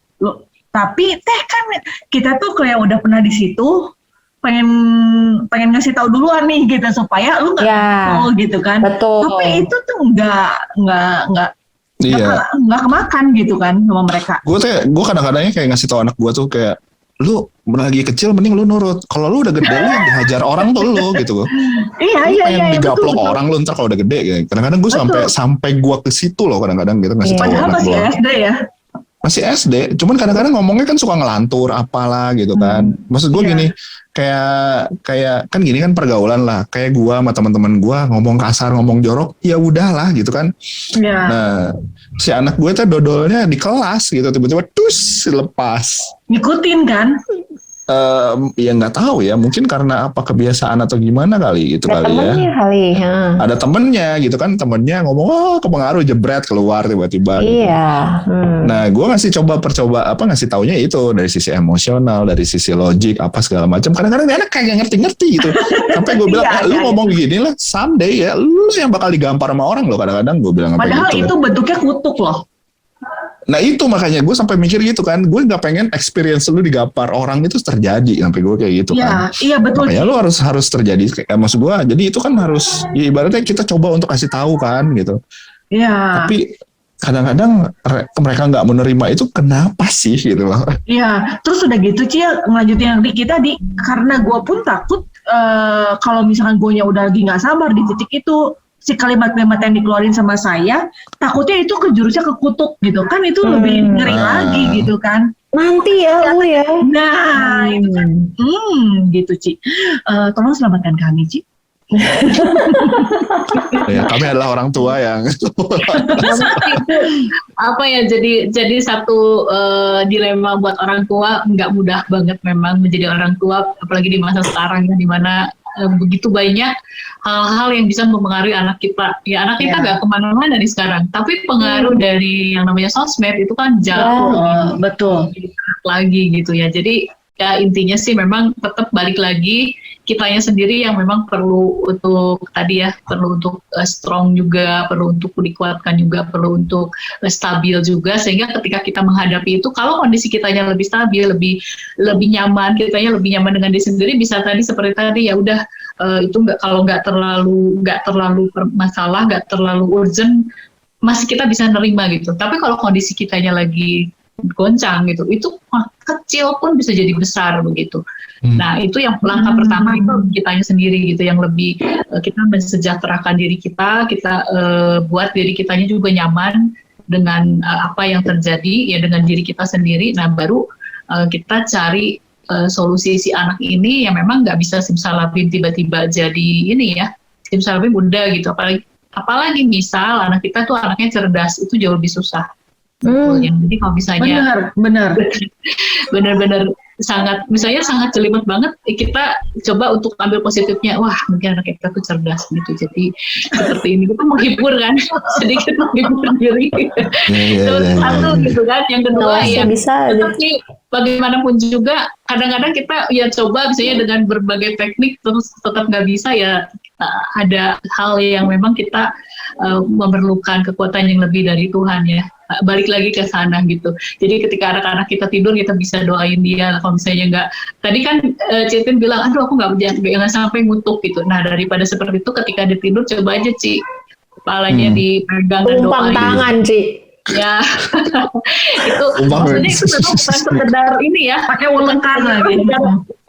Tapi kan kita tuh kayak udah pernah di situ, pengen ngasih tahu duluan nih gitu supaya lu nggak tahu gitu kan. Betul. Tapi itu tuh Iya. nggak kemakan gitu kan sama mereka. Gue kadang-kadangnya kayak ngasih tau anak gue tuh kayak, lu lagi kecil mending lu nurut. Kalau lu udah gede lu yang dihajar orang tuh lu gitu. Iya, Yang digaplok betul. orang lu ntar kalau udah gede gitu. Kadang-kadang gue sampai gue ke situ loh kadang-kadang gitu ngasih tahu Padahal anak masih gue. SD ya. Masih SD, cuman kadang-kadang ngomongnya kan suka ngelantur apalah gitu kan. Maksud gue Iya. gini, kayak kan gini kan pergaulan lah. Kayak gue sama teman-teman gue ngomong kasar, ngomong jorok, ya udahlah gitu kan. Iya. Nah, si anak gue tuh dodolnya di kelas gitu, tiba-tiba tus lepas. Ngikutin kan. Ya nggak tahu ya, mungkin karena apa kebiasaan atau gimana kali gitu kali ya. Temennya kali. Ada temennya gitu kan, temennya ngomong kepengaruh jebret keluar tiba-tiba. Gitu. Iya. Nah, gue ngasih ngasih taunya itu dari sisi emosional, dari sisi logik, apa segala macam. Kadang-kadang dia anak kayak ngerti-ngerti gitu. Sampai gue bilang, Iya, lu iya, ngomong begini lah, someday ya, lu yang bakal digampar sama orang loh. Kadang-kadang gue bilang apa Padahal gitu. itu bentuknya kutuk loh. Nah itu makanya gue sampai mikir gitu kan, gue nggak pengen experience lu digampar orang itu terjadi, sampai gue kayak gitu kan. Iya betul. Makanya lu harus terjadi, maksud gue, jadi itu kan harus, ya ibaratnya kita coba untuk kasih tahu kan gitu. Iya. Tapi kadang-kadang mereka nggak menerima itu kenapa sih gitu loh. Iya, terus udah gitu Cia, ngelanjutin yang Riki tadi, karena gue pun takut kalau misalkan gue udah lagi nggak sabar di titik itu, si kalimat-kalimat yang dikeluarin sama saya, takutnya itu kejurusnya ke kutuk gitu kan, itu lebih ngeri lagi gitu kan. Nanti ya lu ya. Nah, itu kan, gitu Ci. Tolong selamatkan kami Ci. Ya, kami adalah orang tua yang Apa ya, jadi satu dilema buat orang tua, nggak mudah banget memang menjadi orang tua, apalagi di masa sekarang ya, di mana begitu banyak hal-hal yang bisa mempengaruhi anak kita. Ya anak kita nggak kemana-mana dari sekarang, tapi pengaruh dari yang namanya sosmed itu kan jauh Betul. lagi gitu ya. Jadi ya intinya sih memang tetap balik lagi kitanya sendiri yang memang perlu untuk tadi ya, perlu untuk strong juga, perlu untuk dikuatkan juga, perlu untuk stabil juga, sehingga ketika kita menghadapi itu, kalau kondisi kitanya lebih stabil, lebih nyaman, kitanya lebih nyaman dengan diri sendiri, bisa tadi seperti tadi ya udah itu nggak terlalu masalah, nggak terlalu urgent, masih kita bisa nerima gitu. Tapi kalau kondisi kitanya lagi goncang gitu, itu kecil pun bisa jadi besar begitu. Nah itu yang langkah pertama itu kitanya sendiri gitu, yang lebih kita mensejahterakan diri kita buat diri kitanya juga nyaman dengan apa yang terjadi ya dengan diri kita sendiri. Nah baru kita cari solusi si anak ini yang memang nggak bisa simsalabim tiba-tiba jadi ini ya, simsalabim udah gitu. Apalagi misal anak kita tuh anaknya cerdas, itu jauh lebih susah. Jadi kalau misalnya benar-benar sangat jelimet banget, kita coba untuk ambil positifnya. Wah, mungkin anak kita tuh cerdas gitu. Jadi seperti ini kita menghibur kan, sedikit menghibur diri. Satu gitu kan. Yang kedua ya, tapi bagaimanapun juga kadang-kadang kita ya coba misalnya dengan berbagai teknik terus tetap nggak bisa ya, ada hal yang memang kita memerlukan kekuatan yang lebih dari Tuhan ya. Balik lagi ke sana gitu. Jadi ketika anak-anak kita tidur kita bisa doain dia. Kalau misalnya enggak, tadi kan Citin bilang, aduh aku jangan sampai ngutuk gitu. Nah daripada seperti itu ketika dia tidur coba aja Ci, kepalanya dipegang dan Tumpang doain. tangan, Ci. Ya, itu maksudnya itu memang bukan sekedar ini ya, Pakai ulekan lagi.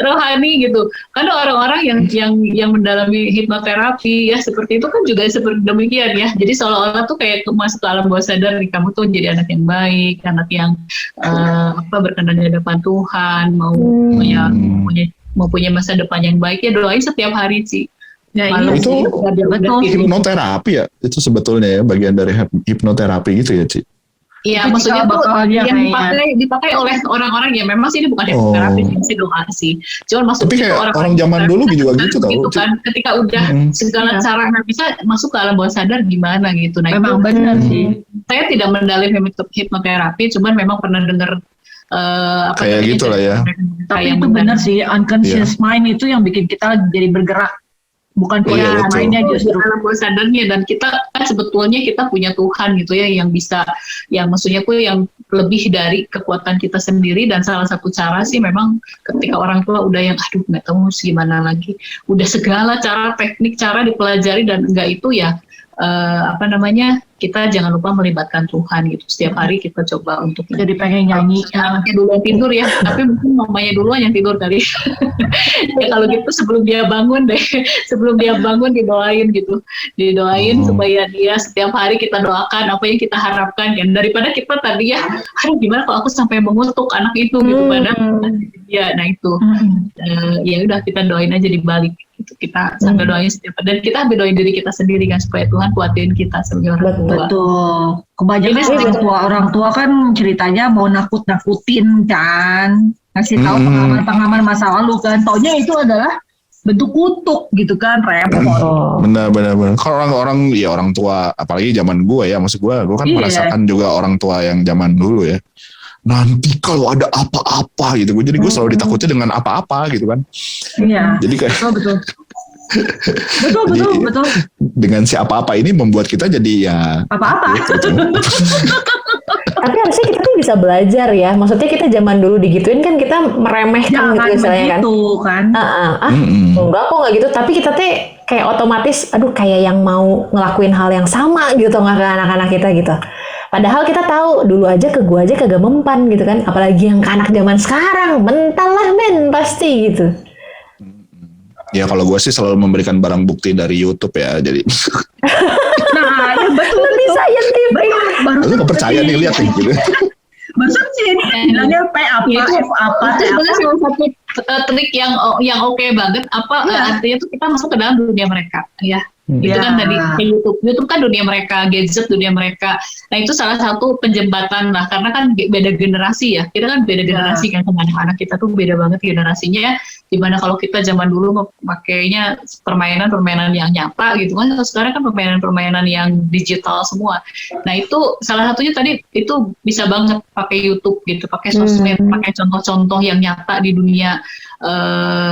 rohani gitu. Karena orang-orang yang mendalami hipnoterapi ya seperti itu kan juga seperti demikian ya. Jadi seolah-olah tuh kayak masuk ke alam bawah sadar nih, kamu tuh jadi anak yang baik, anak yang berkenan di hadapan Tuhan, mau punya masa depan yang baik ya, doain setiap hari sih. Ya, Malam iya itu sih, betul. hipnoterapi ya, itu sebetulnya ya bagian dari hipnoterapi gitu ya Ci. Iya, Itu maksudnya tuh bakalnya yang kayaknya. dipakai oleh orang-orang ya memang sih ini bukan hipnoterapi sih doa sih. Cuman maksudnya Tapi kayak orang zaman dulu juga gitu tau. gitu kan, ketika udah segala cara nggak bisa masuk ke alam bawah sadar gimana gitu. Nah Memang itu benar sih. saya tidak mendalam hipnoterapi, cuman memang pernah dengar kayak gitu lah ya. Tapi itu benar sih, unconscious mind itu yang bikin kita jadi bergerak. Bukan Iya, pola betul. mainnya justru. alam bawah sadarnya, dan kita kan sebetulnya kita punya Tuhan gitu ya yang bisa, yang maksudnya tuh yang lebih dari kekuatan kita sendiri. Dan salah satu cara sih memang ketika orang tua udah yang aduh nggak tahu gimana lagi, udah segala cara teknik cara dipelajari dan enggak itu ya kita jangan lupa melibatkan Tuhan gitu. Setiap hari kita coba untuk Jadi pengen nyanyi. anaknya duluan tidur ya, tapi mungkin mamanya duluan yang tidur kali. Ya kalau gitu sebelum dia bangun didoain gitu, supaya dia setiap hari kita doakan apa yang kita harapkan kan, daripada kita tadi ya, aduh gimana kalau aku sampai mengutuk anak itu gitu padahal ya, nah itu ya udah kita doain aja di balik. Kita sambil doain setiap, dan kita sambil doain diri kita sendiri kan supaya Tuhan kuatin kita sebagai orang tua. Betul. Kebanyakan orang tua kan ceritanya mau nakut-nakutin kan, ngasih tahu pengalaman masa lalu kan. Taunya itu adalah bentuk kutuk gitu kan, repot. Benar. Kalau orang ya orang tua, apalagi zaman gue ya, maksud gue kan merasakan juga orang tua yang zaman dulu ya. Nanti kalau ada apa-apa gitu, jadi gue selalu ditakuti dengan apa-apa gitu kan. Iya. Jadi kayak betul. Dengan si apa-apa ini membuat kita jadi ya Apa-apa. gitu. Tapi harusnya kita tuh bisa belajar ya. Maksudnya kita zaman dulu digituin kan kita meremehkan gitu istilahnya kan. kan. Enggak kok nggak gitu. Tapi kita tuh kayak otomatis, aduh kayak yang mau ngelakuin hal yang sama gitu nggak ke anak-anak kita gitu. Padahal kita tahu dulu aja ke gua aja kagak mempan gitu kan. Apalagi yang ke anak zaman sekarang, mental lah men pasti gitu. Ya kalau gue sih selalu memberikan barang bukti dari YouTube ya, jadi. Nah, ya betul. Lebih scientific. Lu nggak percaya nih, lihat nih gitu. Barusan sih ini bilangnya P apa, F apa, Itu sebenarnya salah satu trik yang oke banget. Artinya tuh kita masuk ke dalam dunia mereka ya. Itu kan tadi YouTube kan dunia mereka, gadget dunia mereka. Nah itu salah satu penjembatan lah, karena kan beda generasi ya. Kita kan beda generasi kan, sama anak-anak kita tuh beda banget generasinya. Dimana kalau kita zaman dulu makainya permainan yang nyata gitu kan, sekarang kan permainan yang digital semua. Nah itu salah satunya tadi itu bisa banget pakai YouTube gitu, pakai sosmed, pakai contoh-contoh yang nyata di dunia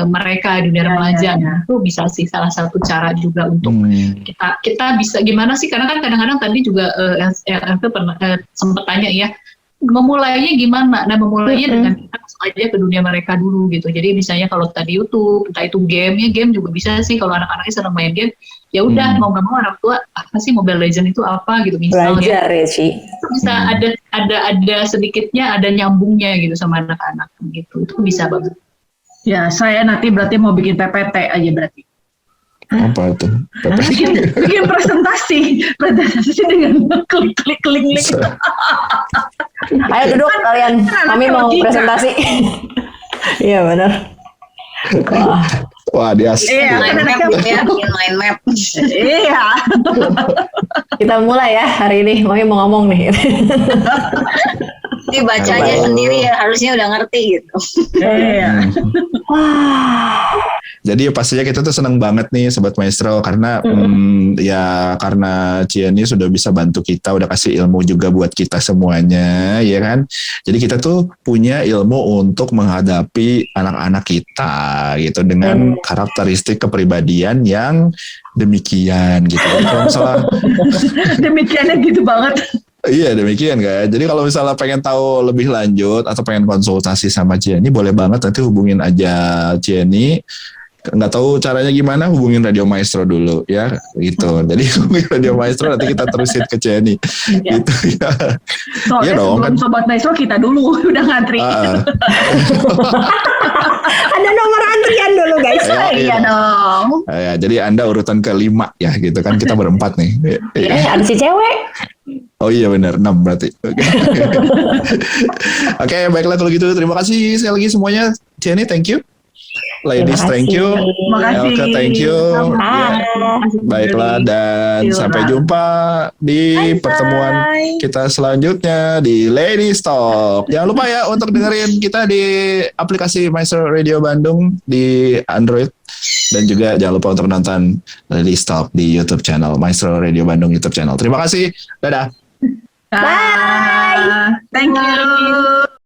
mereka, di dunia remaja. Itu bisa sih salah satu cara juga untuk kita bisa gimana sih, karena kan kadang-kadang tadi juga pernah sempat tanya ya, memulainya gimana? Nah memulainya dengan kita masuk aja ke dunia mereka dulu gitu. Jadi misalnya kalau tadi YouTube, entah itu game juga bisa sih. Kalau anak-anaknya senang main game, ya udah mau nggak mau orang tua apa sih Mobile Legends itu apa gitu misalnya. Belajar ya sih. Itu bisa ada sedikitnya ada nyambungnya gitu sama anak-anak gitu. Itu bisa banget. Ya saya nanti berarti mau bikin PPT aja berarti. Apa itu? Bikin presentasi dengan klik link. Ayo duduk kalian, kami mau presentasi. Iya benar. Wah dia Mind map ya, bikin mind map. Iya. Kita mulai ya hari ini. Mami mau ngomong nih. Dibaca aja sendiri ya, harusnya udah ngerti gitu. Iya. Wah, Jadi pastinya kita tuh senang banget nih Sobat Maestro karena ya karena Ciani sudah bisa bantu kita, udah kasih ilmu juga buat kita semuanya, ya kan. Jadi kita tuh punya ilmu untuk menghadapi anak-anak kita gitu dengan karakteristik kepribadian yang demikian gitu. Jadi kalau misalnya Demikiannya gitu banget. iya demikian kan. Jadi kalau misalnya pengen tahu lebih lanjut atau pengen konsultasi sama Ciani, boleh banget nanti hubungin aja Ciani. Nggak tahu caranya gimana, hubungin Radio Maestro dulu ya gitu. Jadi hubungin Radio Maestro, nanti kita terusin ke Ciani gitu ya. Soalnya Iya dong, sebelum kan. Sobat Maestro kita dulu udah ngantri. Ada nomor antrian dulu guys. Iya dong. Ya, jadi Anda urutan ke-5 ya gitu kan, kita berempat nih. Ada si cewek. Oh iya benar, 6 berarti. Oke, baiklah kalau gitu. Terima kasih sekali lagi semuanya. Ciani, thank you. Ladies, thank you. Makasih. Elka, thank you. Bye. Baiklah, dan Yuk, sampai Bang. jumpa di Bye-bye. pertemuan kita selanjutnya di Ladies Talk. Jangan lupa ya untuk dengerin kita di aplikasi Maestro Radio Bandung di Android. Dan juga jangan lupa untuk nonton Ladies Talk di YouTube channel Maestro Radio Bandung YouTube channel. Terima kasih. Dadah. Bye. Thank you.